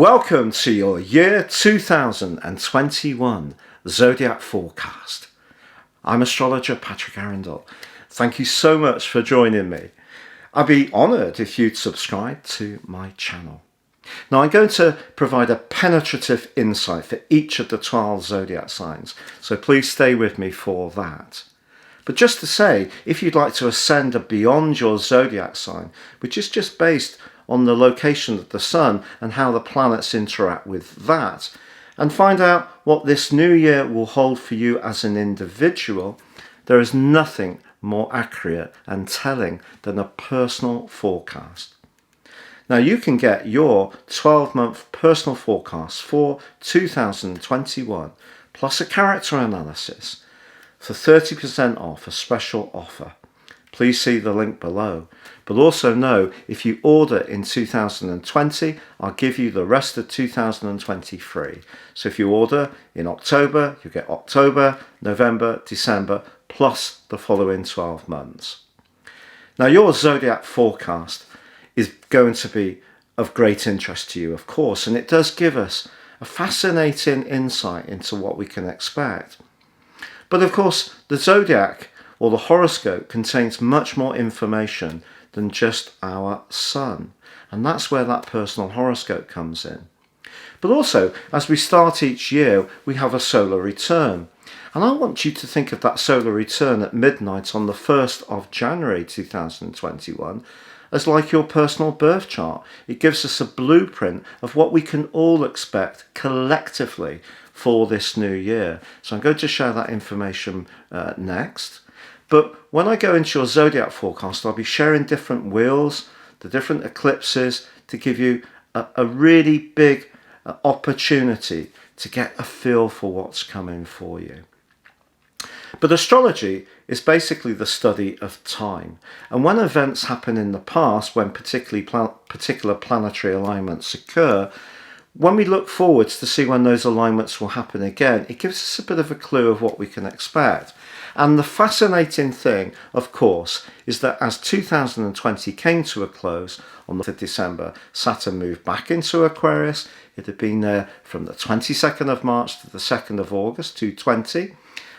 Welcome to your year 2021 Zodiac forecast. I'm astrologer Patrick Arundell. Thank you so much for joining me. I'd be honoured if you'd subscribe to my channel. Now I'm going to provide a penetrative insight for each of the 12 zodiac signs, so please stay with me for that. But just to say, if you'd like to ascend beyond your zodiac sign, which is just based on the location of the sun and how the planets interact with that, and find out what this new year will hold for you as an individual, there is nothing more accurate and telling than a personal forecast. Now you can get your 12-month personal forecast for 2021 plus a character analysis for 30% off, a special offer. Please see the link below. But also know, if you order in 2020, I'll give you the rest of 2020 free. So if you order in October, you get October, November, December, plus the following 12 months. Now your zodiac forecast is going to be of great interest to you, of course, and it does give us a fascinating insight into what we can expect. But of course, the zodiac or the horoscope contains much more information than just our sun. And that's where that personal horoscope comes in. But also, as we start each year, we have a solar return. And I want you to think of that solar return at midnight on the 1st of January 2021 as like your personal birth chart. It gives us a blueprint of what we can all expect collectively for this new year. So I'm going to share that information next. But when I go into your zodiac forecast, I'll be sharing different wheels, the different eclipses, to give you a really big opportunity to get a feel for what's coming for you. But astrology is basically the study of time. And when events happen in the past, when particular planetary alignments occur, when we look forwards to see when those alignments will happen again, it gives us a bit of a clue of what we can expect. And the fascinating thing, of course, is that as 2020 came to a close on the 5th of December, Saturn moved back into Aquarius. It had been there from the 22nd of March to the 2nd of August, 2020.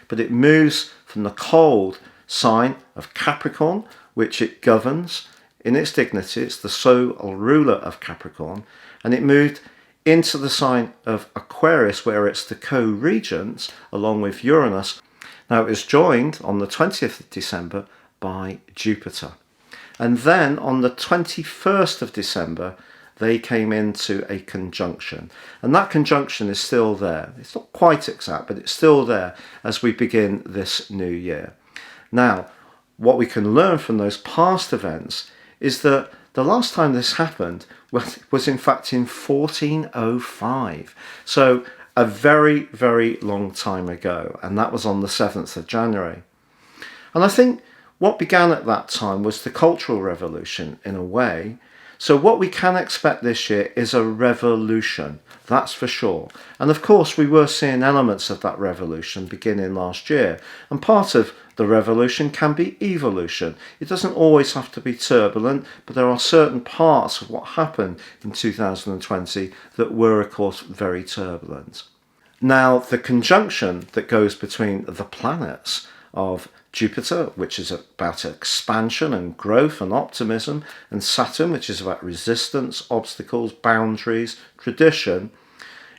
But it moves from the cold sign of Capricorn, which it governs in its dignity. It's the sole ruler of Capricorn. And it moved into the sign of Aquarius, where it's the co-regent, along with Uranus. Now it was joined on the 20th of December by Jupiter. And then on the 21st of December, they came into a conjunction. And that conjunction is still there. It's not quite exact, but it's still there as we begin this new year. Now, what we can learn from those past events is that the last time this happened was in fact in 1405. So a very, very long time ago, and that was on the 7th of January. And I think what began at that time was the Cultural Revolution in a way. So what we can expect this year is a revolution, that's for sure. And of course we were seeing elements of that revolution beginning last year. And part of the revolution can be evolution. It doesn't always have to be turbulent, but there are certain parts of what happened in 2020 that were, of course, very turbulent. Now, the conjunction that goes between the planets of Jupiter, which is about expansion and growth and optimism, and Saturn, which is about resistance, obstacles, boundaries, tradition,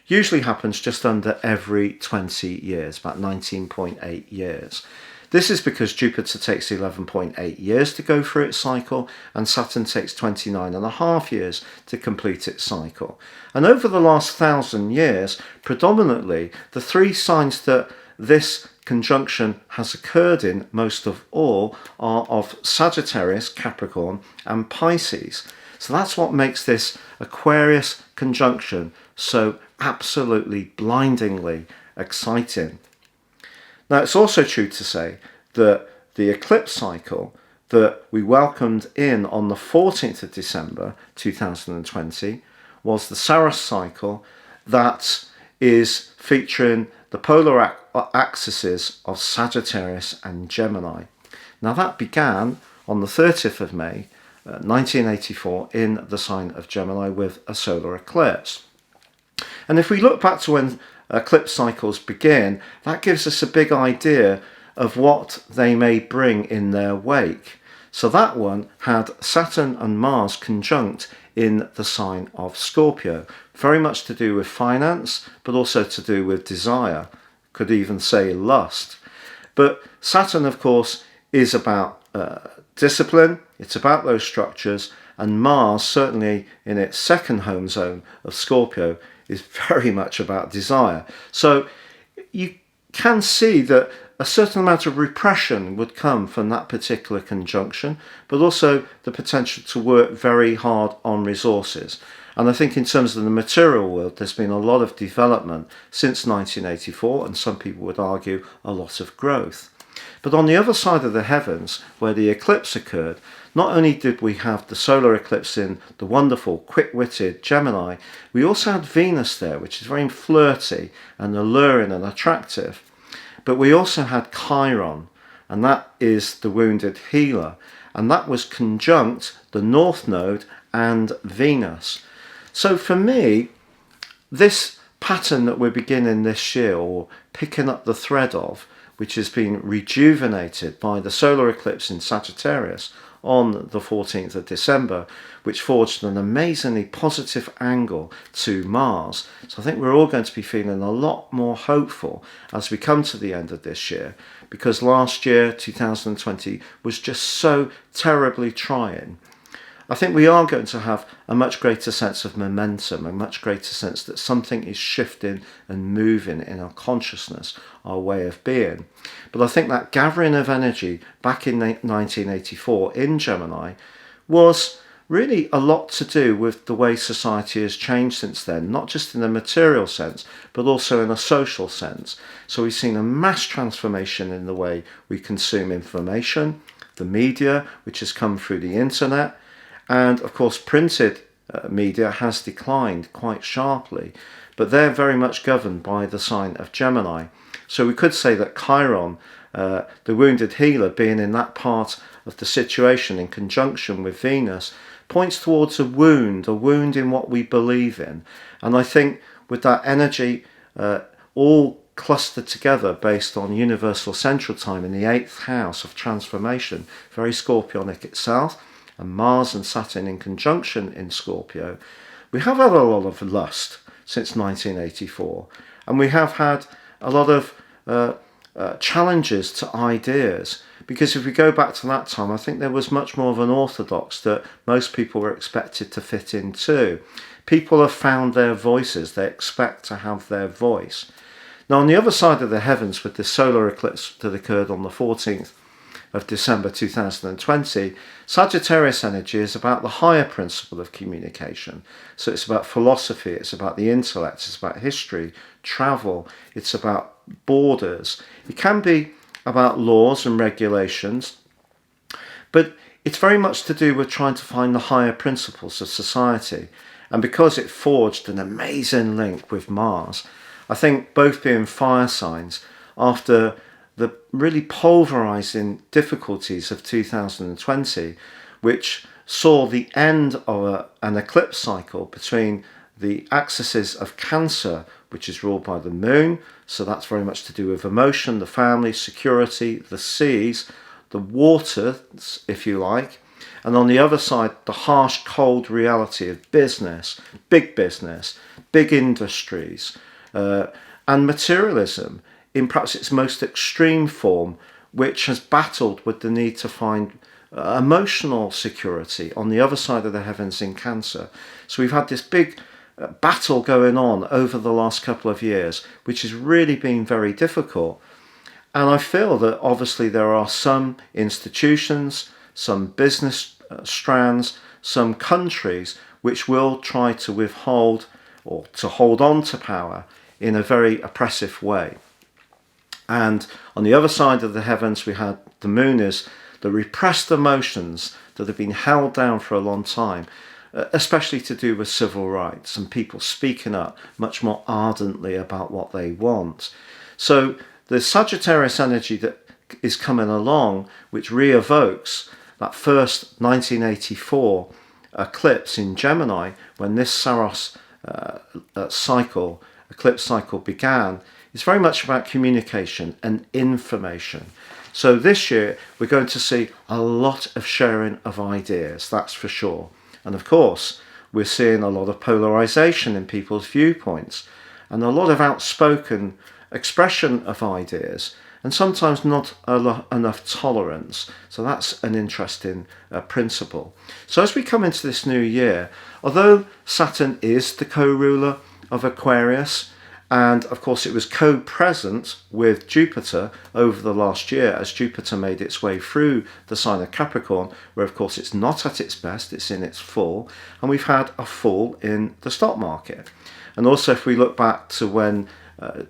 usually happens just under every 20 years, about 19.8 years. This is because Jupiter takes 11.8 years to go through its cycle, and Saturn takes 29.5 years to complete its cycle. And over the last 1,000 years, predominantly, the three signs that this conjunction has occurred in most of all are of Sagittarius, Capricorn, and Pisces. So that's what makes this Aquarius conjunction so absolutely blindingly exciting. Now, it's also true to say that the eclipse cycle that we welcomed in on the 14th of December 2020 was the Saros cycle that is featuring the polar axes of Sagittarius and Gemini. Now that began on the 30th of May 1984 in the sign of Gemini with a solar eclipse. And if we look back to when eclipse cycles begin, that gives us a big idea of what they may bring in their wake. So that one had Saturn and Mars conjunct in the sign of Scorpio, very much to do with finance, but also to do with desire, could even say lust. But Saturn, of course, is about discipline, it's about those structures, and Mars, certainly in its second home zone of Scorpio, is very much about desire. So you can see that a certain amount of repression would come from that particular conjunction, but also the potential to work very hard on resources. And I think in terms of the material world, there's been a lot of development since 1984, and some people would argue a lot of growth. But on the other side of the heavens, where the eclipse occurred, not only did we have the solar eclipse in the wonderful, quick-witted Gemini, we also had Venus there, which is very flirty and alluring and attractive. But we also had Chiron, and that is the wounded healer, and that was conjunct the North Node and Venus. So for me, this pattern that we're beginning this year, or picking up the thread of, which has been rejuvenated by the solar eclipse in Sagittarius on the 14th of December, which forged an amazingly positive angle to Mars. So I think we're all going to be feeling a lot more hopeful as we come to the end of this year, because last year, 2020, was just so terribly trying. I think we are going to have a much greater sense of momentum, a much greater sense that something is shifting and moving in our consciousness, our way of being. But I think that gathering of energy back in 1984 in Gemini was really a lot to do with the way society has changed since then, not just in a material sense, but also in a social sense. So we've seen a mass transformation in the way we consume information, the media, which has come through the internet, and of course printed media has declined quite sharply, but they're very much governed by the sign of Gemini. So we could say that Chiron, the wounded healer, being in that part of the situation in conjunction with Venus, points towards a wound in what we believe in. And I think with that energy all clustered together based on universal central time in the 8th house of transformation, very Scorpionic itself, and Mars and Saturn in conjunction in Scorpio, we have had a lot of lust since 1984, and we have had a lot of challenges to ideas, because if we go back to that time, I think there was much more of an orthodox that most people were expected to fit into. People have found their voices, they expect to have their voice. Now on the other side of the heavens, with the solar eclipse that occurred on the 14th of December 2020, Sagittarius energy is about the higher principle of communication. So it's about philosophy, it's about the intellect, it's about history, travel, it's about borders. It can be about laws and regulations, but it's very much to do with trying to find the higher principles of society. And because it forged an amazing link with Mars, I think both being fire signs, after the really pulverizing difficulties of 2020, which saw the end of an eclipse cycle between the axes of Cancer, which is ruled by the moon, so that's very much to do with emotion, the family, security, the seas, the waters, if you like, and on the other side, the harsh, cold reality of business, big industries, and materialism in perhaps its most extreme form, which has battled with the need to find emotional security on the other side of the heavens in Cancer. So we've had this big battle going on over the last couple of years, which has really been very difficult. And I feel that obviously there are some institutions, some business strands, some countries which will try to withhold or to hold on to power in a very oppressive way. And on the other side of the heavens, we had the moon is the repressed emotions that have been held down for a long time, especially to do with civil rights and people speaking up much more ardently about what they want. So the Sagittarius energy that is coming along, which re-evokes that first 1984 eclipse in Gemini, when this Saros eclipse cycle began, is very much about communication and information. So this year we're going to see a lot of sharing of ideas, that's for sure. And of course, we're seeing a lot of polarization in people's viewpoints and a lot of outspoken expression of ideas, and sometimes not enough tolerance. So that's an interesting principle. So as we come into this new year, although Saturn is the co-ruler of Aquarius, and of course it was co-present with Jupiter over the last year as Jupiter made its way through the sign of Capricorn, where of course it's not at its best, it's in its fall, and we've had a fall in the stock market. And also if we look back to when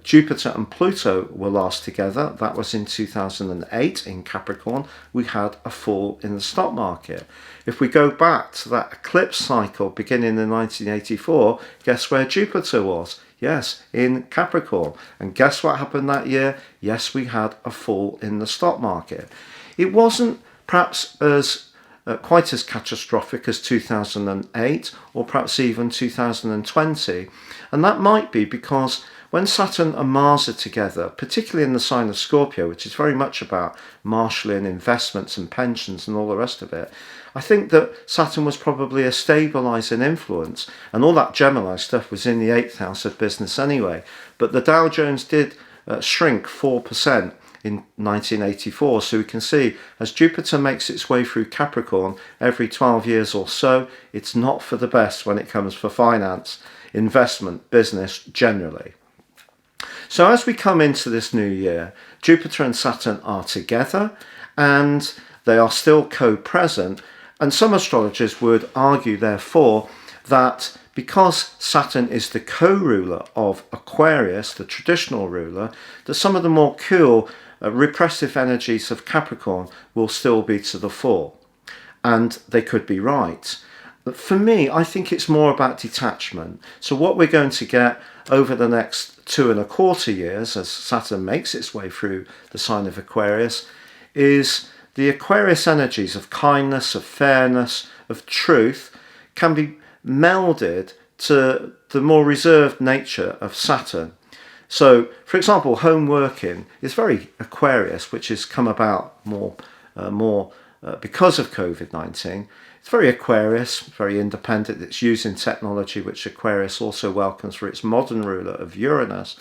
Jupiter and Pluto were last together, that was in 2008 in Capricorn, we had a fall in the stock market. If we go back to that eclipse cycle beginning in 1984, guess where Jupiter was? Yes, in Capricorn. And guess what happened that year? Yes, we had a fall in the stock market. It wasn't perhaps as quite as catastrophic as 2008 or perhaps even 2020. And that might be because when Saturn and Mars are together, particularly in the sign of Scorpio, which is very much about marshalling investments and pensions and all the rest of it, I think that Saturn was probably a stabilising influence, and all that Gemini stuff was in the 8th house of business anyway. But the Dow Jones did shrink 4% in 1984, so we can see as Jupiter makes its way through Capricorn every 12 years or so, it's not for the best when it comes for finance, investment, business generally. So as we come into this new year, Jupiter and Saturn are together and they are still co-present, and some astrologers would argue therefore that because Saturn is the co-ruler of Aquarius, the traditional ruler, that some of the more cool repressive energies of Capricorn will still be to the fore. And they could be right. But for me, I think it's more about detachment. So what we're going to get over the next 2.25 years as Saturn makes its way through the sign of Aquarius is the Aquarius energies of kindness, of fairness, of truth can be melded to the more reserved nature of Saturn. So, for example, home working is very Aquarius, which has come about more because of COVID-19. It's very Aquarius, very independent. It's using technology, which Aquarius also welcomes for its modern ruler of Uranus.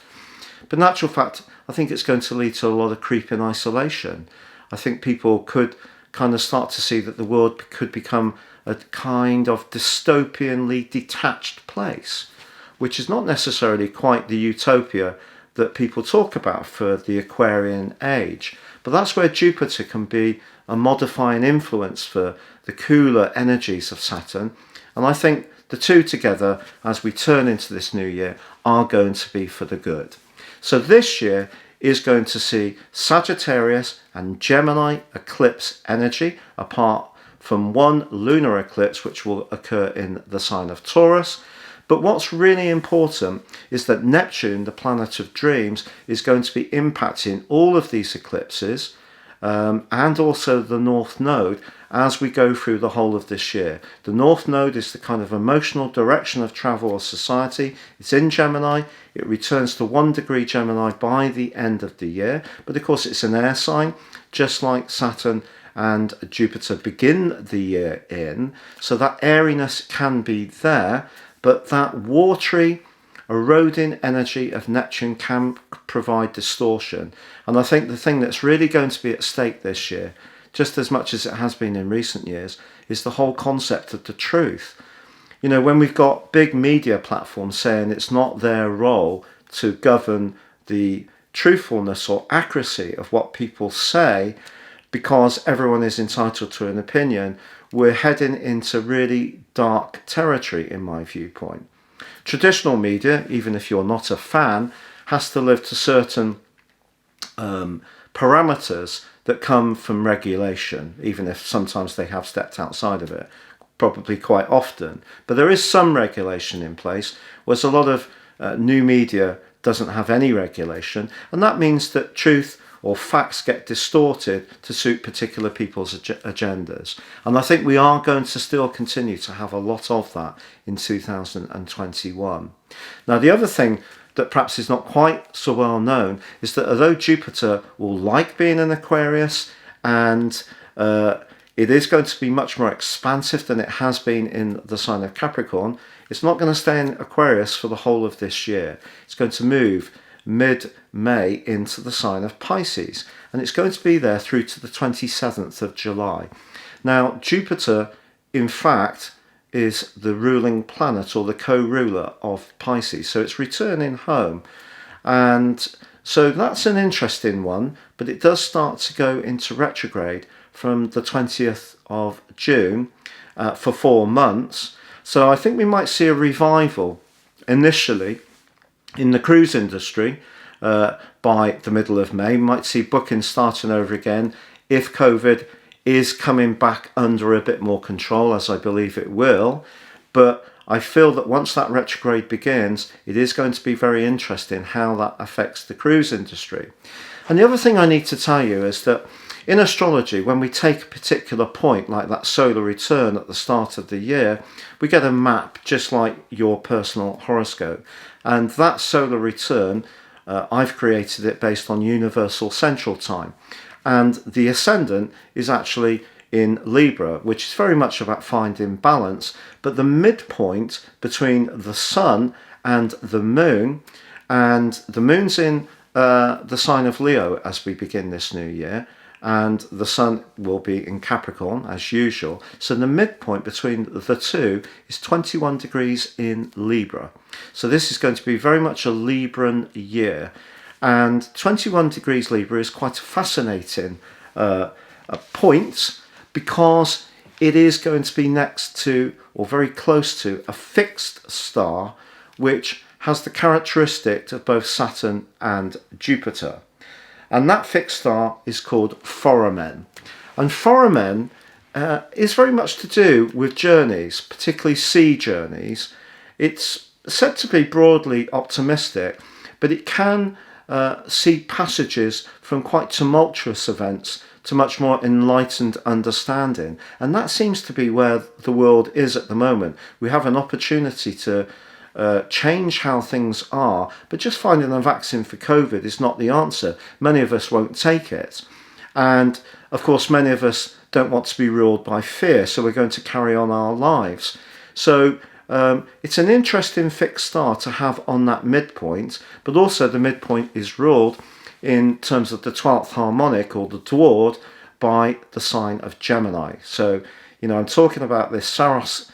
But in actual fact, I think it's going to lead to a lot of creeping isolation. I think people could kind of start to see that the world could become a kind of dystopianly detached place, which is not necessarily quite the utopia that people talk about for the Aquarian age. But that's where Jupiter can be a modifying influence for the cooler energies of Saturn. And I think the two together, as we turn into this new year, are going to be for the good. So this year is going to see Sagittarius and Gemini eclipse energy, apart from one lunar eclipse which will occur in the sign of Taurus. But what's really important is that Neptune, the planet of dreams, is going to be impacting all of these eclipses and also the North Node as we go through the whole of this year. The North Node is the kind of emotional direction of travel or society. It's in Gemini. It returns to 1 degree Gemini by the end of the year. But of course it's an air sign, just like Saturn and Jupiter begin the year in. So that airiness can be there, but that watery, eroding energy of Neptune can provide distortion. And I think the thing that's really going to be at stake this year, just as much as it has been in recent years, is the whole concept of the truth. You know, when we've got big media platforms saying it's not their role to govern the truthfulness or accuracy of what people say because everyone is entitled to an opinion, we're heading into really dark territory in my viewpoint. Traditional media, even if you're not a fan, has to live to certain parameters that come from regulation, even if sometimes they have stepped outside of it, probably quite often. But there is some regulation in place, whereas a lot of new media doesn't have any regulation, and that means that truth or facts get distorted to suit particular people's agendas. And I think we are going to still continue to have a lot of that in 2021. Now, the other thing that perhaps is not quite so well known is that although Jupiter will like being in Aquarius, and it is going to be much more expansive than it has been in the sign of Capricorn, it's not going to stay in Aquarius for the whole of this year. It's going to move mid-May into the sign of Pisces, and it's going to be there through to the 27th of July. Now, Jupiter, in fact, is the ruling planet or the co-ruler of Pisces, so it's returning home, and so that's an interesting one, but it does start to go into retrograde from the 20th of June for 4 months. So I think we might see a revival initially in the cruise industry by the middle of May. We might see bookings starting over again if COVID is coming back under a bit more control, as I believe it will. But I feel that once that retrograde begins, it is going to be very interesting how that affects the cruise industry. And the other thing I need to tell you is that in astrology, when we take a particular point like that solar return at the start of the year, we get a map just like your personal horoscope. And that solar return, I've created it based on universal central time. And the ascendant is actually in Libra, which is very much about finding balance. But the midpoint between the sun and the moon's in the sign of Leo as we begin this new year, and the sun will be in Capricorn as usual. So the midpoint between the two is 21 degrees in Libra. So this is going to be very much a Libran year. And 21 degrees Libra is quite a fascinating point, because it is going to be next to, or very close to, a fixed star which has the characteristic of both Saturn and Jupiter. And that fixed star is called Foramen. And Foramen is very much to do with journeys, particularly sea journeys. It's said to be broadly optimistic, but it can see passages from quite tumultuous events to much more enlightened understanding. And that seems to be where the world is at the moment. We have an opportunity to change how things are, but just finding a vaccine for COVID is not the answer. Many of us won't take it. And of course, many of us don't want to be ruled by fear, so we're going to carry on our lives. So it's an interesting fixed star to have on that midpoint, but also the midpoint is ruled in terms of the 12th harmonic, or the Dward, by the sign of Gemini. So, I'm talking about this Saros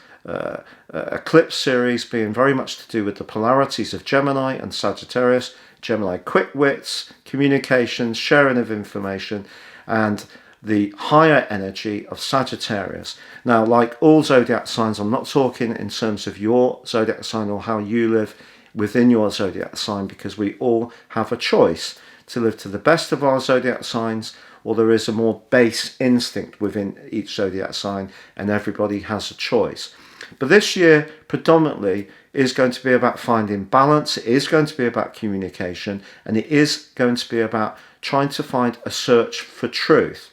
Eclipse series being very much to do with the polarities of Gemini and Sagittarius. Gemini, quick wits, communications, sharing of information, and the higher energy of Sagittarius. Now, like all zodiac signs, I'm not talking in terms of your zodiac sign or how you live within your zodiac sign, because we all have a choice to live to the best of our zodiac signs, or there is a more base instinct within each zodiac sign, and everybody has a choice. But this year predominantly is going to be about finding balance, it is going to be about communication, and it is going to be about trying to find a search for truth.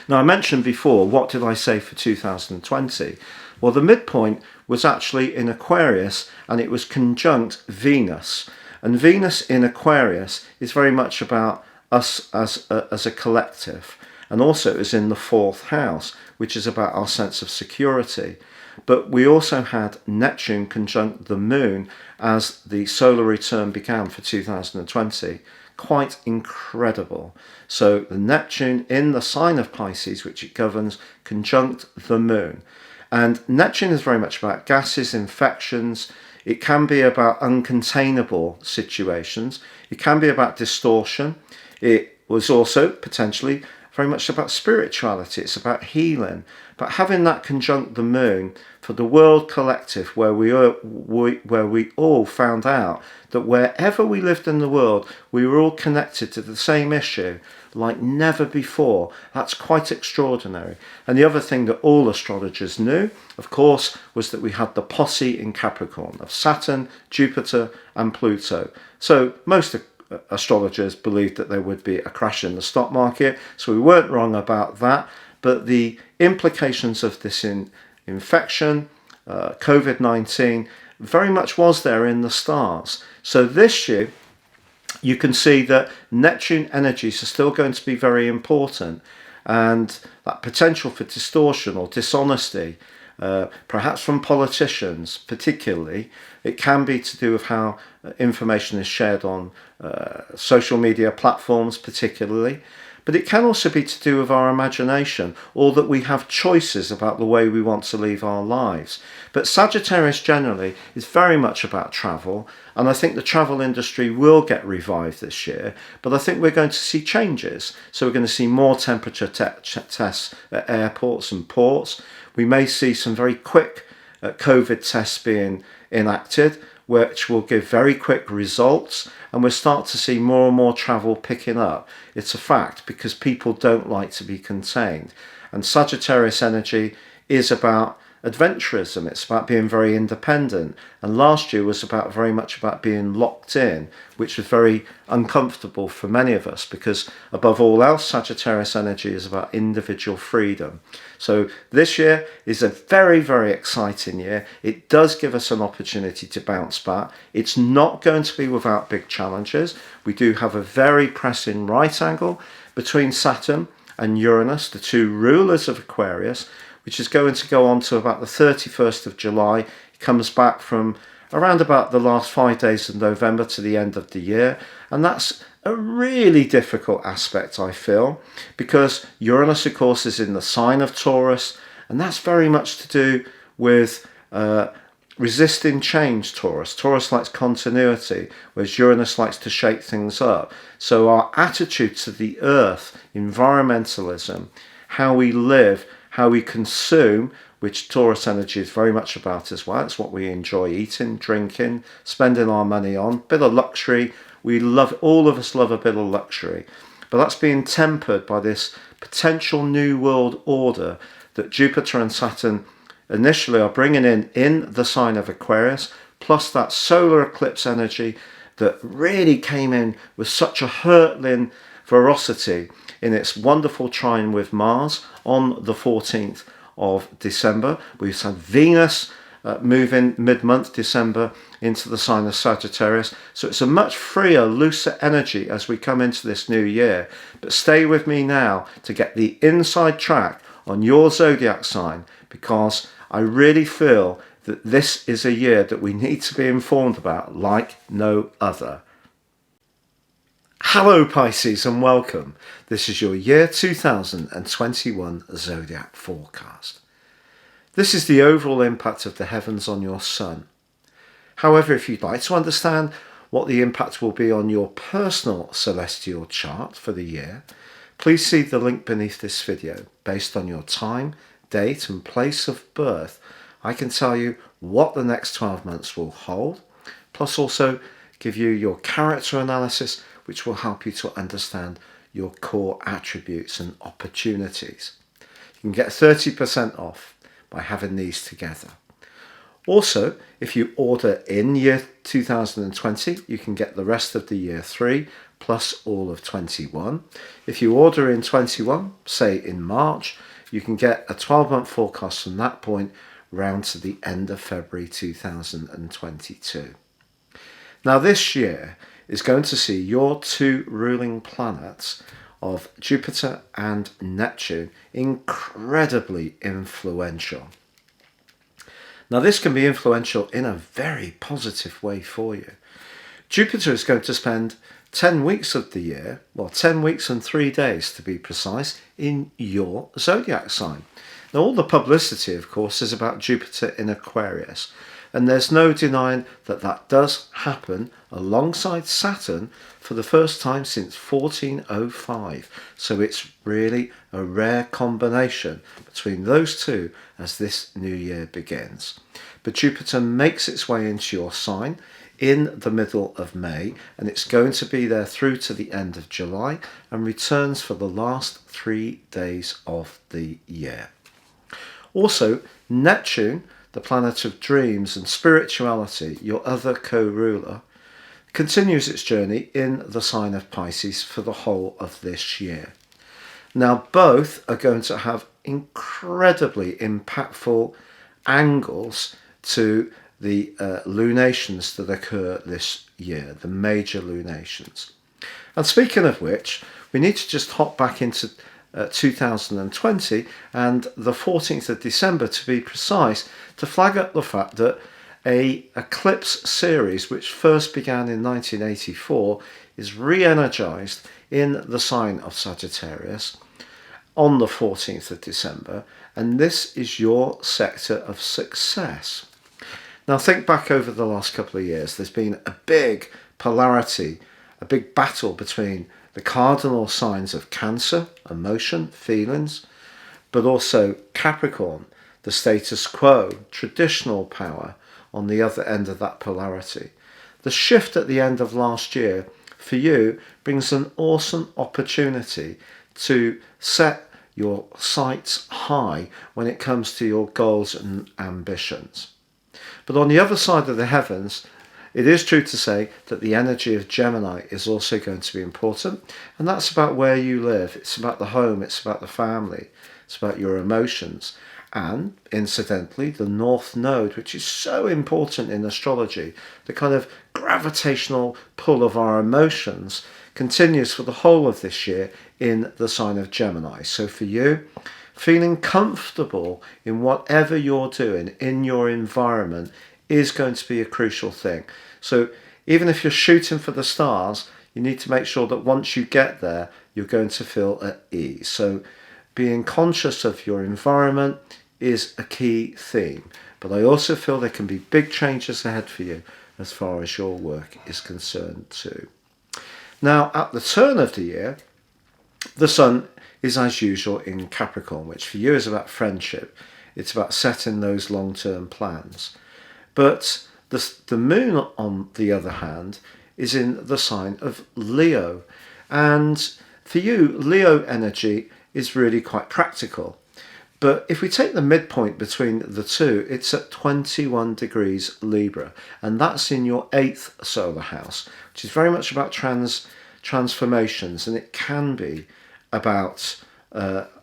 Now, I mentioned before, what did I say for 2020? Well, the midpoint was actually in Aquarius, and it was conjunct Venus. And Venus in Aquarius is very much about us as a collective. And also it was in the 4th house, which is about our sense of security. But we also had Neptune conjunct the moon as the solar return began for 2020. Quite incredible. So the Neptune in the sign of Pisces, which it governs, conjunct the moon. And Neptune is very much about gases, infections. It can be about uncontainable situations. It can be about distortion. It was also potentially very much about spirituality. It's about healing. But having that conjunct the moon for the world collective, where we all found out that wherever we lived in the world, we were all connected to the same issue like never before. That's quite extraordinary. And the other thing that all astrologers knew, of course, was that we had the posse in Capricorn of Saturn, Jupiter and Pluto. So most astrologers believed that there would be a crash in the stock market, so we weren't wrong about that. But the implications of this infection, COVID-19, very much was there in the stars. So this year, you can see that Neptune energies are still going to be very important, and that potential for distortion or dishonesty, perhaps from politicians particularly, it can be to do with how information is shared on social media platforms particularly, but it can also be to do with our imagination, or that we have choices about the way we want to live our lives. But Sagittarius generally is very much about travel, and I think the travel industry will get revived this year, but I think we're going to see changes. So we're going to see more temperature tests at airports and ports. We may see some very quick COVID tests being enacted, which will give very quick results, and we'll start to see more and more travel picking up. It's a fact, because people don't like to be contained. And Sagittarius energy is about adventurism. It's about being very independent. And last year was very much about being locked in, which was very uncomfortable for many of us, because above all else, Sagittarius energy is about individual freedom. So this year is a very, very exciting year. It does give us an opportunity to bounce back. It's not going to be without big challenges. We do have a very pressing right angle between Saturn and Uranus, the two rulers of Aquarius, which is going to go on to about the 31st of July. It comes back from around about the last 5 days of November to the end of the year. And that's a really difficult aspect, I feel, because Uranus, of course, is in the sign of Taurus, and that's very much to do with resisting change. Taurus likes continuity, whereas Uranus likes to shake things up. So our attitude to the earth, environmentalism, how we live, how we consume, which Taurus energy is very much about as well. It's what we enjoy eating, drinking, spending our money on. Bit of luxury. All of us love a bit of luxury. But that's being tempered by this potential new world order that Jupiter and Saturn initially are bringing in the sign of Aquarius, plus that solar eclipse energy that really came in with such a hurtling ferocity in its wonderful trine with Mars on the 14th of December. We've had Venus moving mid-month December into the sign of Sagittarius. So it's a much freer, looser energy as we come into this new year. But stay with me now to get the inside track on your zodiac sign, because I really feel that this is a year that we need to be informed about like no other. Hello Pisces, and welcome. This is your year 2021 zodiac forecast. This is the overall impact of the heavens on your sun. However, if you'd like to understand what the impact will be on your personal celestial chart for the year, please see the link beneath this video. Based on your time, date and place of birth, I can tell you what the next 12 months will hold, plus also give you your character analysis, which will help you to understand your core attributes and opportunities. You can get 30% off by having these together. Also, if you order in year 2020, you can get the rest of the year 3 plus all of 21. If you order in 21, say in March, you can get a 12-month forecast from that point round to the end of February 2022. Now this year is going to see your two ruling planets of Jupiter and Neptune incredibly influential. Now this can be influential in a very positive way for you. Jupiter is going to spend 10 weeks of the year, 10 weeks and 3 days to be precise, in your zodiac sign. Now all the publicity, of course, is about Jupiter in Aquarius, and there's no denying that that does happen alongside Saturn for the first time since 1405. So it's really a rare combination between those two as this new year begins. But Jupiter makes its way into your sign in the middle of May, and it's going to be there through to the end of July and returns for the last 3 days of the year. Also, Neptune, the planet of dreams and spirituality, your other co-ruler, continues its journey in the sign of Pisces for the whole of this year. Now, both are going to have incredibly impactful angles to the lunations that occur this year, the major lunations. And speaking of which, we need to just hop back into 2020 and the 14th of December to be precise, to flag up the fact that a Eclipse series, which first began in 1984, is re-energized in the sign of Sagittarius on the 14th of December, and this is your sector of success. Now think back over the last couple of years. There's been a big polarity, a big battle between the cardinal signs of Cancer, emotion, feelings, but also Capricorn, the status quo, traditional power, on the other end of that polarity. The shift at the end of last year for you brings an awesome opportunity to set your sights high when it comes to your goals and ambitions. But on the other side of the heavens, it is true to say that the energy of Gemini is also going to be important, and that's about where you live. It's about the home, it's about the family, it's about your emotions. And incidentally, the North Node, which is so important in astrology, the kind of gravitational pull of our emotions, continues for the whole of this year in the sign of Gemini. So for you, feeling comfortable in whatever you're doing in your environment is going to be a crucial thing. So even if you're shooting for the stars, you need to make sure that once you get there, you're going to feel at ease. So being conscious of your environment is a key theme. But I also feel there can be big changes ahead for you as far as your work is concerned too. Now, at the turn of the year, the Sun is as usual in Capricorn, which for you is about friendship. It's about setting those long-term plans. But the Moon, on the other hand, is in the sign of Leo. And for you, Leo energy is really quite practical. But if we take the midpoint between the two, it's at 21 degrees Libra. And that's in your 8th solar house, which is very much about transformations. And it can be about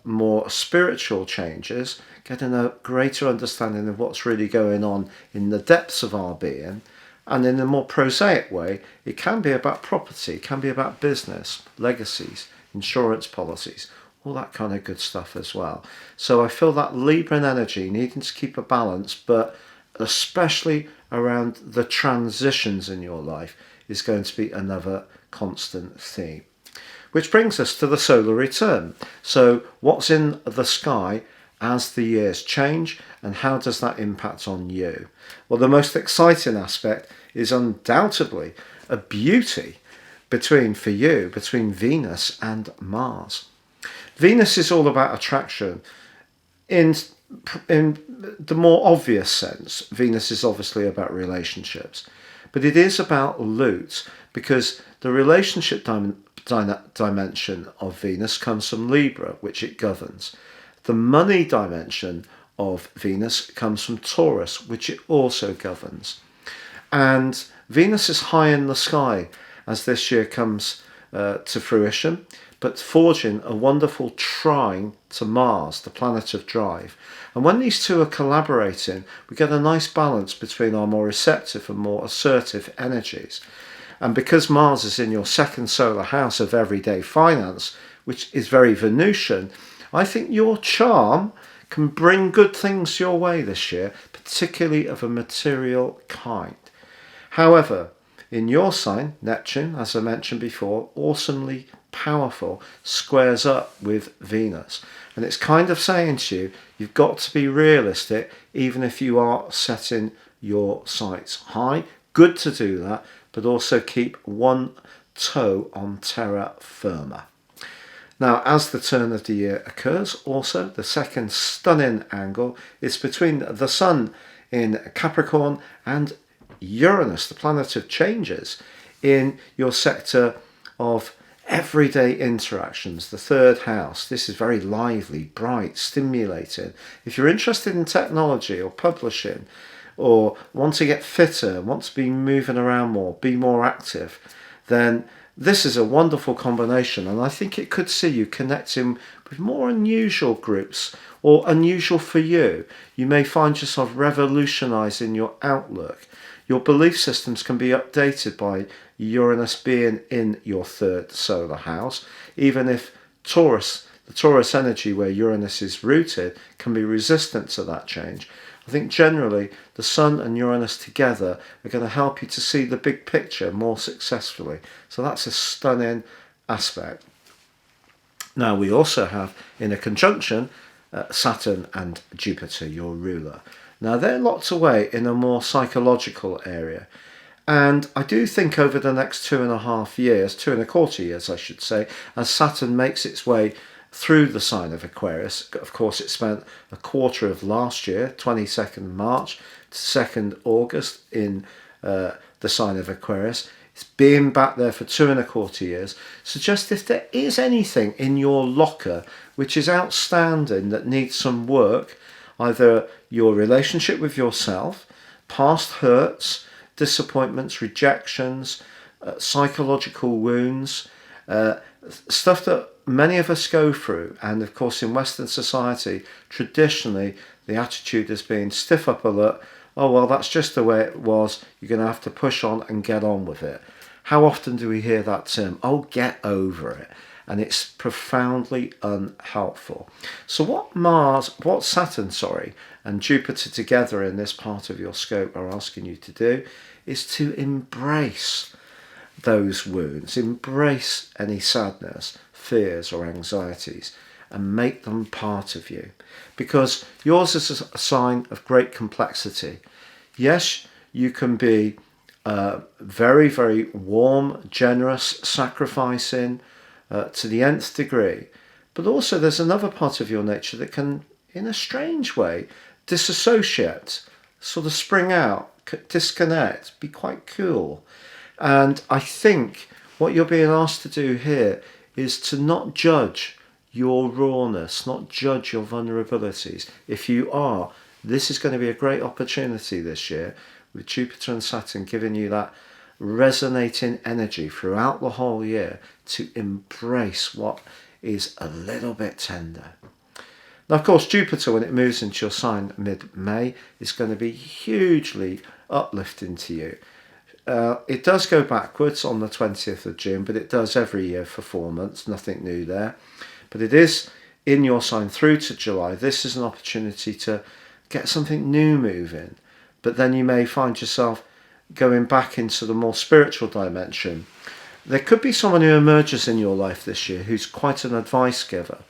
more spiritual changes, getting a greater understanding of what's really going on in the depths of our being. And in a more prosaic way, it can be about property, it can be about business, legacies, insurance policies, all that kind of good stuff as well. So I feel that Libran energy needing to keep a balance, but especially around the transitions in your life is going to be another constant theme. Which brings us to the solar return. So what's in the sky as the years change, and how does that impact on you? Well, the most exciting aspect is undoubtedly a beauty between Venus and Mars. Venus is all about attraction. In the more obvious sense, Venus is obviously about relationships, but it is about loot, because the relationship dimension of Venus comes from Libra, which it governs. The money dimension of Venus comes from Taurus, which it also governs. And Venus is high in the sky as this year comes to fruition, but forging a wonderful trine to Mars, the planet of drive. And when these two are collaborating, we get a nice balance between our more receptive and more assertive energies. And because Mars is in your 2nd solar house of everyday finance, which is very Venusian, I think your charm can bring good things your way this year, particularly of a material kind. However, in your sign, Neptune, as I mentioned before, awesomely powerful, squares up with Venus. And it's kind of saying to you, you've got to be realistic, even if you are setting your sights high. Good to do that, but also keep one toe on terra firma. Now, as the turn of the year occurs, also the second stunning angle is between the Sun in Capricorn and Uranus, the planet of changes, in your sector of everyday interactions, the 3rd house. This is very lively, bright, stimulating. If you're interested in technology or publishing, or want to get fitter, want to be moving around more, be more active, then this is a wonderful combination, and I think it could see you connecting with more unusual groups, or unusual for you. You may find yourself revolutionising your outlook. Your belief systems can be updated by Uranus being in your third solar house, even if the Taurus energy where Uranus is rooted can be resistant to that change. I think generally the Sun and Uranus together are going to help you to see the big picture more successfully. So that's a stunning aspect. Now we also have in a conjunction Saturn and Jupiter, your ruler. Now they're locked away in a more psychological area. And I do think over the next 2.5 years, 2.25 years I should say, as Saturn makes its way through the sign of Aquarius. Of course, it spent a quarter of last year, 22nd March to 2nd August in the sign of Aquarius. It's been back there for 2.25 years. So just if there is anything in your locker which is outstanding that needs some work, either your relationship with yourself, past hurts, disappointments, rejections, psychological wounds, stuff that many of us go through. And of course in Western society traditionally the attitude has been stiff upper lip, oh well that's just the way it was, you're going to have to push on and get on with it. How often do we hear that term, oh get over it? And it's profoundly unhelpful. So what Saturn and Jupiter together in this part of your scope are asking you to do is to embrace those wounds, embrace any sadness, fears or anxieties, and make them part of you. Because yours is a sign of great complexity. Yes, you can be very, very warm, generous, sacrificing to the nth degree. But also there's another part of your nature that can, in a strange way, disassociate, sort of spring out, disconnect, be quite cool. And I think what you're being asked to do here is to not judge your rawness, not judge your vulnerabilities. If you are, this is going to be a great opportunity this year with Jupiter and Saturn giving you that resonating energy throughout the whole year to embrace what is a little bit tender. Now, of course, Jupiter, when it moves into your sign mid-May, is going to be hugely uplifting to you. It does go backwards on the 20th of June, but it does every year for 4 months. Nothing new there. But it is in your sign through to July. This is an opportunity to get something new moving. But then you may find yourself going back into the more spiritual dimension. There could be someone who emerges in your life this year who's quite an advice giver.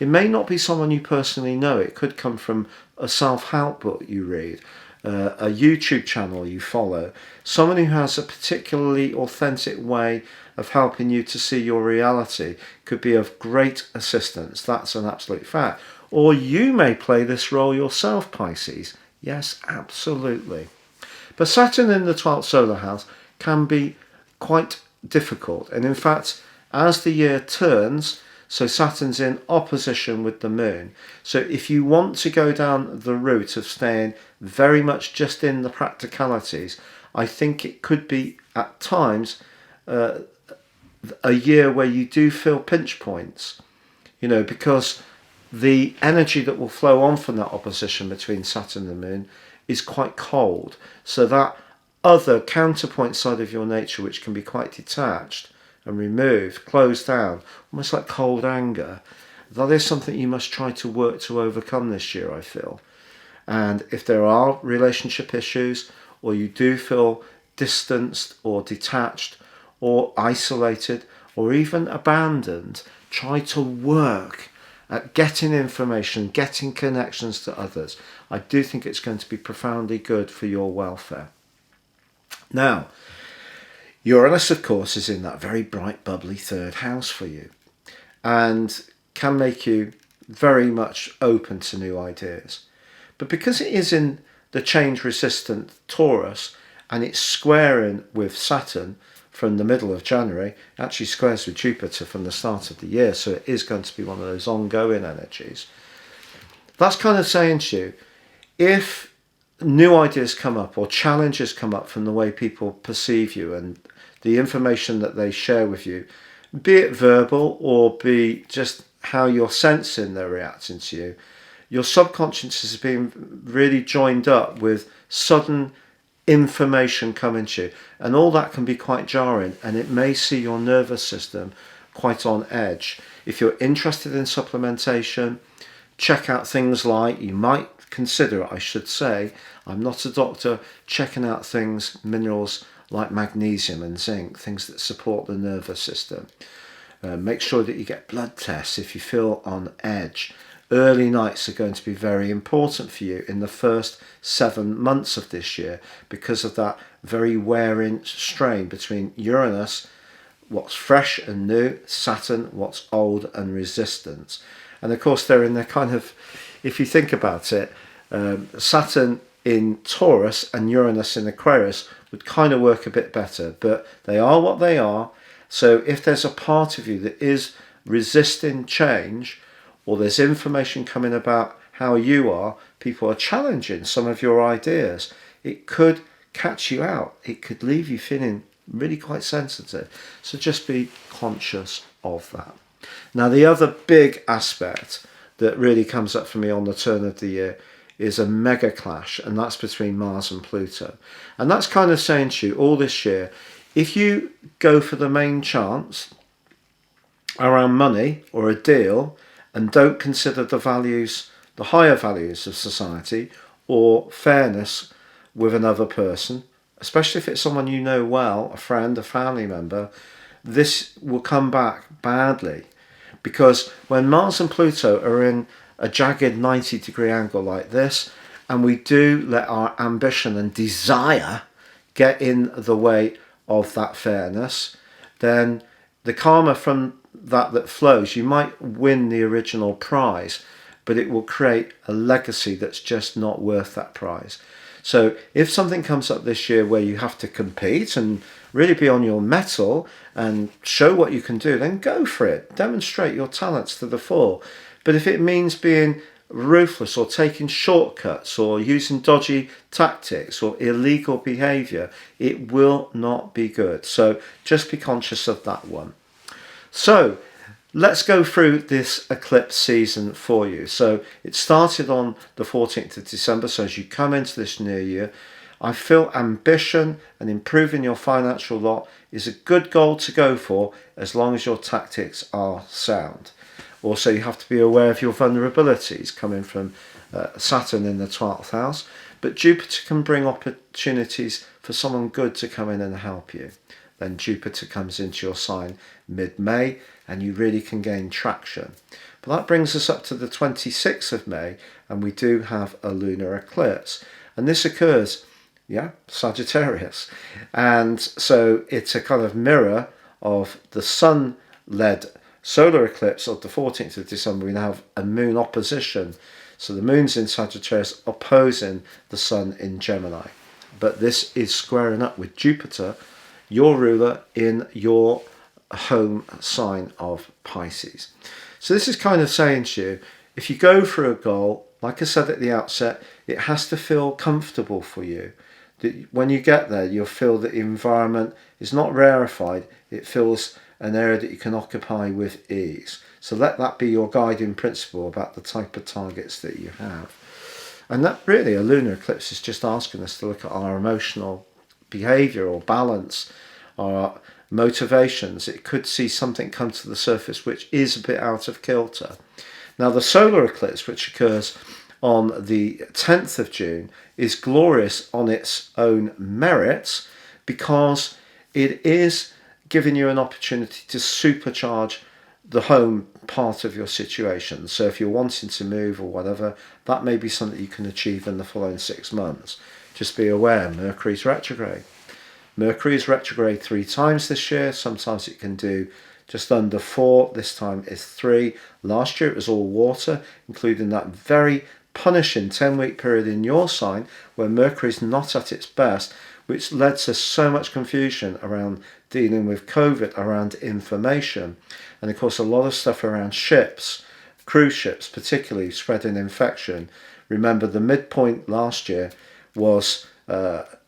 It may not be someone you personally know. It could come from a self-help book you read, a YouTube channel you follow, someone who has a particularly authentic way of helping you to see your reality. Could be of great assistance. That's an absolute fact. Or you may play this role yourself, Pisces. Yes, absolutely. But Saturn in the 12th solar house can be quite difficult. And in fact, as the year turns, so Saturn's in opposition with the moon. So if you want to go down the route of staying very much just in the practicalities, I think it could be at times a year where you do feel pinch points, because the energy that will flow on from that opposition between Saturn and the moon is quite cold. So that other counterpoint side of your nature, which can be quite detached and removed, closed down, almost like cold anger, that is something you must try to work to overcome this year, I feel. And if there are relationship issues, or you do feel distanced or detached or isolated or even abandoned, try to work at getting information, getting connections to others. I do think it's going to be profoundly good for your welfare. Now, Uranus, of course, is in that very bright, bubbly third house for you and can make you very much open to new ideas. But because it is in the change-resistant Taurus and it's squaring with Saturn from the middle of January, it actually squares with Jupiter from the start of the year, so it is going to be one of those ongoing energies. That's kind of saying to you, if new ideas come up or challenges come up from the way people perceive you and the information that they share with you, be it verbal or be just how you're sensing they're reacting to you, your subconscious is being really joined up with sudden information coming to you, and all that can be quite jarring, and it may see your nervous system quite on edge. If you're interested in supplementation, check out things like, you might consider, I should say, I'm not a doctor, checking out things, minerals like magnesium and zinc, things that support the nervous system. Make sure that you get blood tests if you feel on edge. Early nights are going to be very important for you in the first 7 months of this year because of that very wearing strain between Uranus, what's fresh and new, Saturn, what's old and resistant. And of course they're in their kind of, if you think about it, Saturn in Taurus and Uranus in Aquarius would kind of work a bit better, but they are what they are. So if there's a part of you that is resisting change, or there's information coming about how you are, people are challenging some of your ideas, it could catch you out. It could leave you feeling really quite sensitive. So just be conscious of that. Now, the other big aspect that really comes up for me on the turn of the year is a mega clash, and that's between Mars and Pluto. And that's kind of saying to you all this year, if you go for the main chance around money or a deal and don't consider the values, the higher values of society or fairness with another person, especially if it's someone you know well, a friend, a family member, this will come back badly. Because when Mars and Pluto are in a jagged 90-degree angle like this, and we do let our ambition and desire get in the way of that fairness, then the karma from that flows, you might win the original prize, but it will create a legacy that's just not worth that prize. So if something comes up this year where you have to compete and really be on your mettle and show what you can do, then go for it. Demonstrate your talents to the full. But if it means being ruthless or taking shortcuts or using dodgy tactics or illegal behaviour, it will not be good. So just be conscious of that one. So let's go through this eclipse season for you. So it started on the 14th of December. So as you come into this new year, I feel ambition and improving your financial lot is a good goal to go for as long as your tactics are sound. Also, you have to be aware of your vulnerabilities coming from Saturn in the 12th house. But Jupiter can bring opportunities for someone good to come in and help you. Then Jupiter comes into your sign mid-May and you really can gain traction. But that brings us up to the 26th of May and we do have a lunar eclipse. And this occurs, Sagittarius. And so it's a kind of mirror of the sun-led solar eclipse of the 14th of December. We now have a moon opposition. So the moon's in Sagittarius opposing the sun in Gemini. But this is squaring up with Jupiter, your ruler, in your home sign of Pisces. So this is kind of saying to you, if you go for a goal, like I said at the outset, it has to feel comfortable for you. That when you get there, you'll feel that the environment is not rarefied, it feels an area that you can occupy with ease. So let that be your guiding principle about the type of targets that you have. And that really, a lunar eclipse is just asking us to look at our emotional behaviour or balance, our motivations. It could see something come to the surface which is a bit out of kilter. Now the solar eclipse, which occurs on the 10th of June, is glorious on its own merits because it is giving you an opportunity to supercharge the home part of your situation. So if you're wanting to move or whatever, that may be something you can achieve in the following 6 months. Just be aware, Mercury's retrograde. Mercury is retrograde 3 times this year. Sometimes it can do just under 4. This time it's 3. Last year it was all water, including that very punishing 10-week period in your sign where Mercury is not at its best, which led to so much confusion around dealing with COVID, around information. And of course, a lot of stuff around ships, cruise ships particularly, spreading infection. Remember the midpoint last year was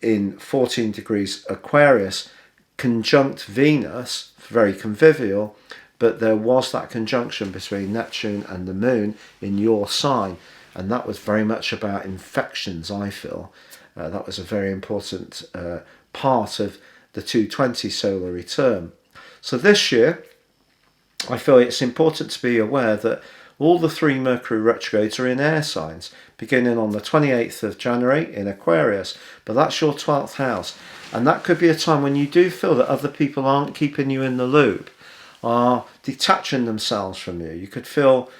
in 14 degrees Aquarius, conjunct Venus, very convivial, but there was that conjunction between Neptune and the moon in your sign, and that was very much about infections, I feel. That was a very important part of the 220 solar return. So this year, I feel it's important to be aware that all the 3 Mercury retrogrades are in air signs, beginning on the 28th of January in Aquarius, but that's your 12th house. And that could be a time when you do feel that other people aren't keeping you in the loop, are detaching themselves from you. You could feel,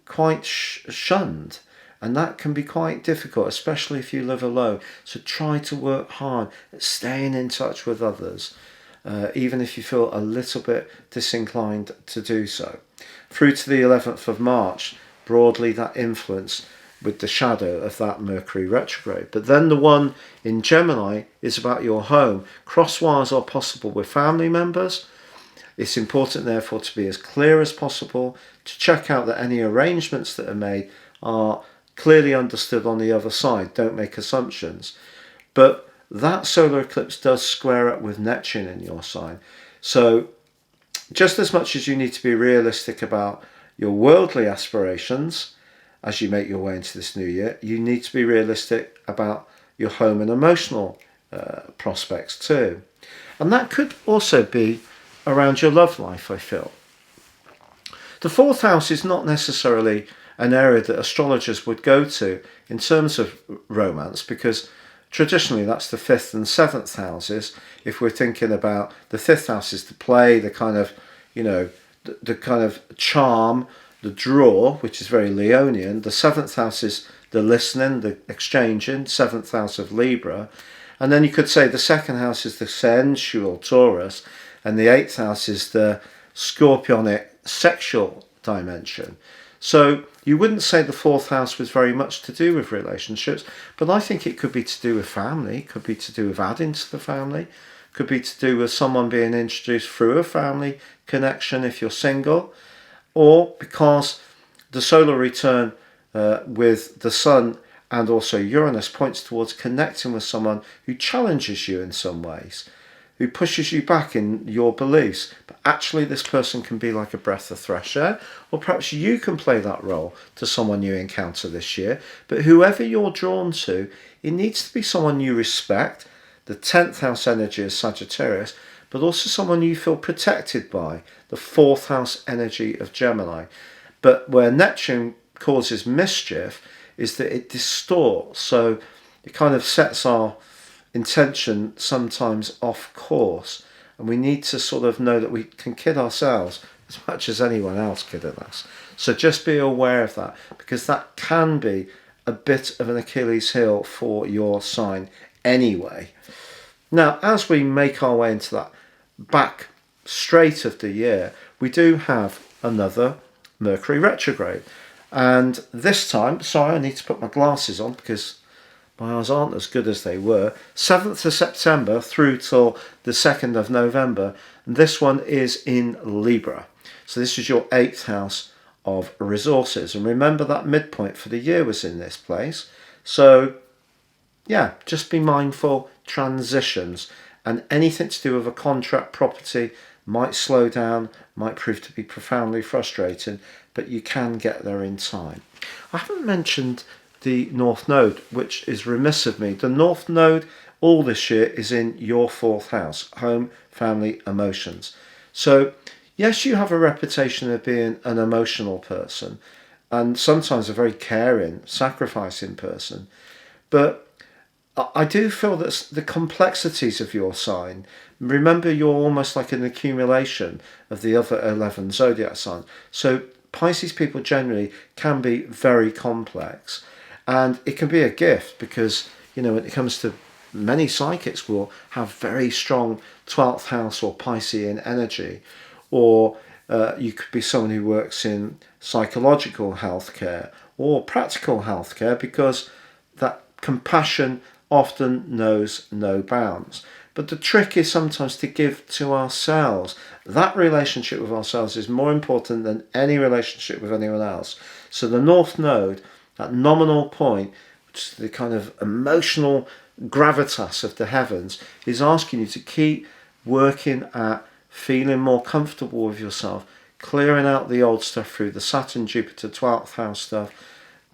quite shunned. And that can be quite difficult, especially if you live alone. So try to work hard at staying in touch with others, even if you feel a little bit disinclined to do so. Through to the 11th of March, broadly that influence with the shadow of that Mercury retrograde. But then the one in Gemini is about your home. Crosswires are possible with family members. It's important, therefore, to be as clear as possible, to check out that any arrangements that are made are clearly understood on the other side. Don't make assumptions. But that solar eclipse does square up with Neptune in your sign. So just as much as you need to be realistic about your worldly aspirations as you make your way into this new year, you need to be realistic about your home and emotional prospects too. And that could also be around your love life, I feel. The 4th house is not necessarily an area that astrologers would go to in terms of romance, because traditionally that's the 5th and 7th houses. If we're thinking about the 5th house is the play, the kind of, the kind of charm, the draw, which is very Leonian. The 7th house is the listening, the exchanging, 7th house of Libra. And then you could say the 2nd house is the sensual Taurus, and the 8th house is the scorpionic sexual dimension. So you wouldn't say the 4th house was very much to do with relationships, but I think it could be to do with family, could be to do with adding to the family, could be to do with someone being introduced through a family connection if you're single, or because the solar return with the Sun and also Uranus points towards connecting with someone who challenges you in some ways, who pushes you back in your beliefs. But actually this person can be like a breath of fresh air, or perhaps you can play that role to someone you encounter this year. But whoever you're drawn to, it needs to be someone you respect. The 10th house energy is Sagittarius, but also someone you feel protected by, the 4th house energy of Gemini. But where Neptune causes mischief is that it distorts, so it kind of sets our intention sometimes off course, and we need to sort of know that we can kid ourselves as much as anyone else kidding us. So just be aware of that, because that can be a bit of an Achilles heel for your sign anyway. Now, as we make our way into that back straight of the year, we do have another Mercury retrograde. And this time, sorry, I need to put my glasses on because my eyes aren't as good as they were. 7th of September through till the 2nd of November. And this one is in Libra. So this is your 8th house of resources. And remember that midpoint for the year was in this place. So yeah, just be mindful. Transitions and anything to do with a contract, property might slow down, might prove to be profoundly frustrating, but you can get there in time. I haven't mentioned the North Node, which is remiss of me. The North Node all this year is in your 4th house, home, family, emotions. So yes, you have a reputation of being an emotional person and sometimes a very caring, sacrificing person, but I do feel that the complexities of your sign, remember you're almost like an accumulation of the other 11 zodiac signs. So Pisces people generally can be very complex, and it can be a gift because, when it comes to many psychics will have very strong 12th house or Piscean energy, or you could be someone who works in psychological healthcare or practical healthcare, because that compassion often knows no bounds. But the trick is sometimes to give to ourselves. That relationship with ourselves is more important than any relationship with anyone else. So the North Node, that nominal point, which is the kind of emotional gravitas of the heavens, is asking you to keep working at feeling more comfortable with yourself, clearing out the old stuff through the Saturn-Jupiter 12th house stuff,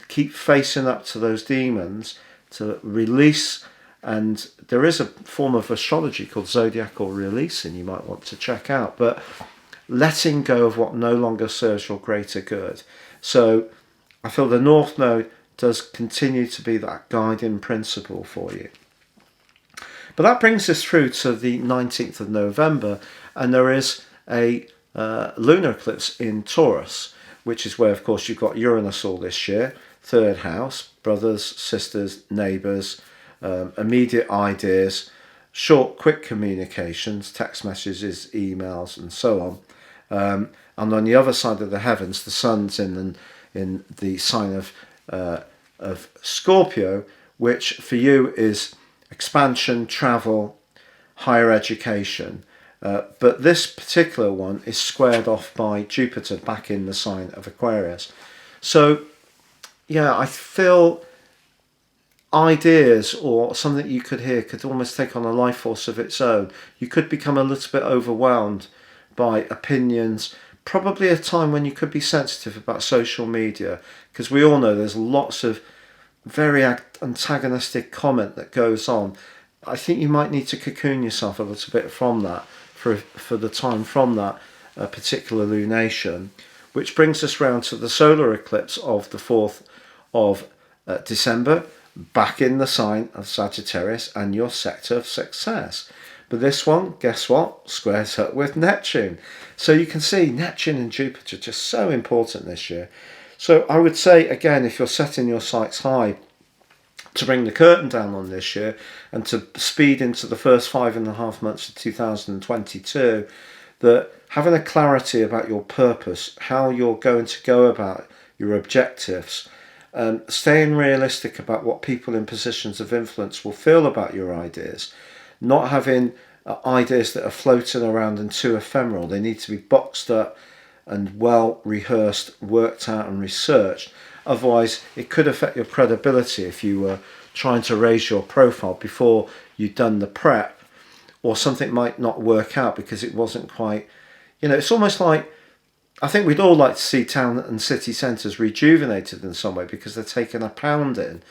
keep facing up to those demons, to release. And there is a form of astrology called Zodiac or releasing you might want to check out, but letting go of what no longer serves your greater good. So I feel the North Node does continue to be that guiding principle for you. But that brings us through to the 19th of November, and there is a lunar eclipse in Taurus, which is where, of course, you've got Uranus all this year, third house, brothers, sisters, neighbours, immediate ideas, short, quick communications, text messages, emails, and so on. And on the other side of the heavens, the sun's in the sign of Scorpio, which for you is expansion, travel, higher education. But this particular one is squared off by Jupiter back in the sign of Aquarius. So, yeah, I feel ideas or something you could hear could almost take on a life force of its own. You could become a little bit overwhelmed by opinions. Probably a time when you could be sensitive about social media, because we all know there's lots of very antagonistic comment that goes on. I think you might need to cocoon yourself a little bit from that for the time from that particular lunation, which brings us round to the solar eclipse of the 4th of December, back in the sign of Sagittarius and your sector of success. But this one, guess what? Squares up with Neptune. So you can see Neptune and Jupiter just so important this year. So I would say, again, if you're setting your sights high, to bring the curtain down on this year and to speed into the first 5.5 months of 2022, that having a clarity about your purpose, how you're going to go about your objectives, staying realistic about what people in positions of influence will feel about your ideas, not having ideas that are floating around and too ephemeral. They need to be boxed up and well rehearsed, worked out and researched. Otherwise, it could affect your credibility if you were trying to raise your profile before you'd done the prep, or something might not work out because it wasn't quite, it's almost like, I think we'd all like to see town and city centres rejuvenated in some way because they're taking a pounding,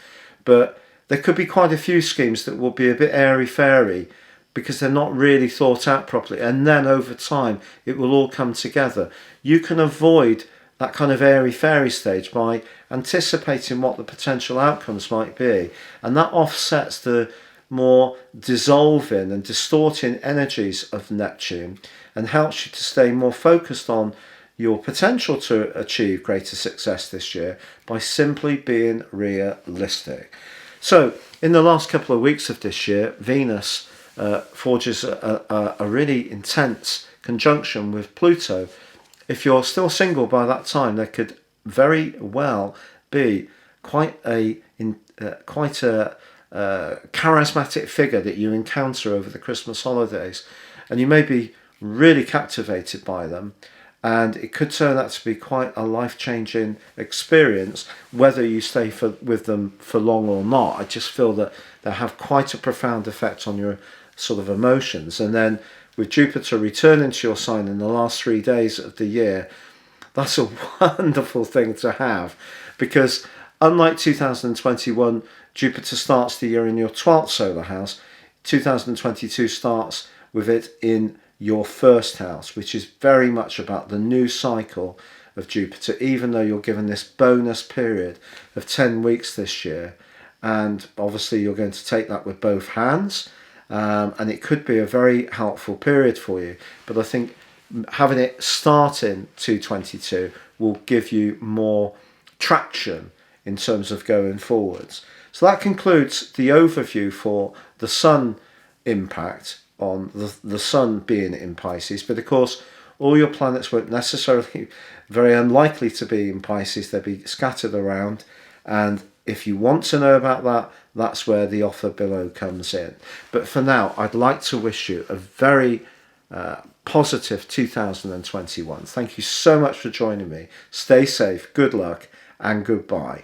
but there could be quite a few schemes that will be a bit airy-fairy because they're not really thought out properly, and then over time it will all come together. You can avoid that kind of airy-fairy stage by anticipating what the potential outcomes might be, and that offsets the more dissolving and distorting energies of Neptune and helps you to stay more focused on your potential to achieve greater success this year by simply being realistic. So in the last couple of weeks of this year, Venus forges a really intense conjunction with Pluto. If you're still single by that time, there could very well be quite a charismatic figure that you encounter over the Christmas holidays, and you may be really captivated by them, and it could turn out to be quite a life-changing experience whether you stay with them for long or not. I just feel that they have quite a profound effect on your sort of emotions. And then with Jupiter returning to your sign in the last 3 days of the year, that's a wonderful thing to have, because unlike 2021, Jupiter starts the year in your 12th solar house. 2022 starts with it in your first house, which is very much about the new cycle of Jupiter, even though you're given this bonus period of 10 weeks this year. And obviously you're going to take that with both hands. And it could be a very helpful period for you. But I think having it start in 2022 will give you more traction in terms of going forwards. So that concludes the overview for the Sun impact on the Sun being in Pisces. But of course, all your planets won't necessarily, very unlikely to be in Pisces. They'll be scattered around. And if you want to know about that, that's where the offer below comes in. But for now, I'd like to wish you a very positive 2021. Thank you so much for joining me. Stay safe, good luck, and goodbye.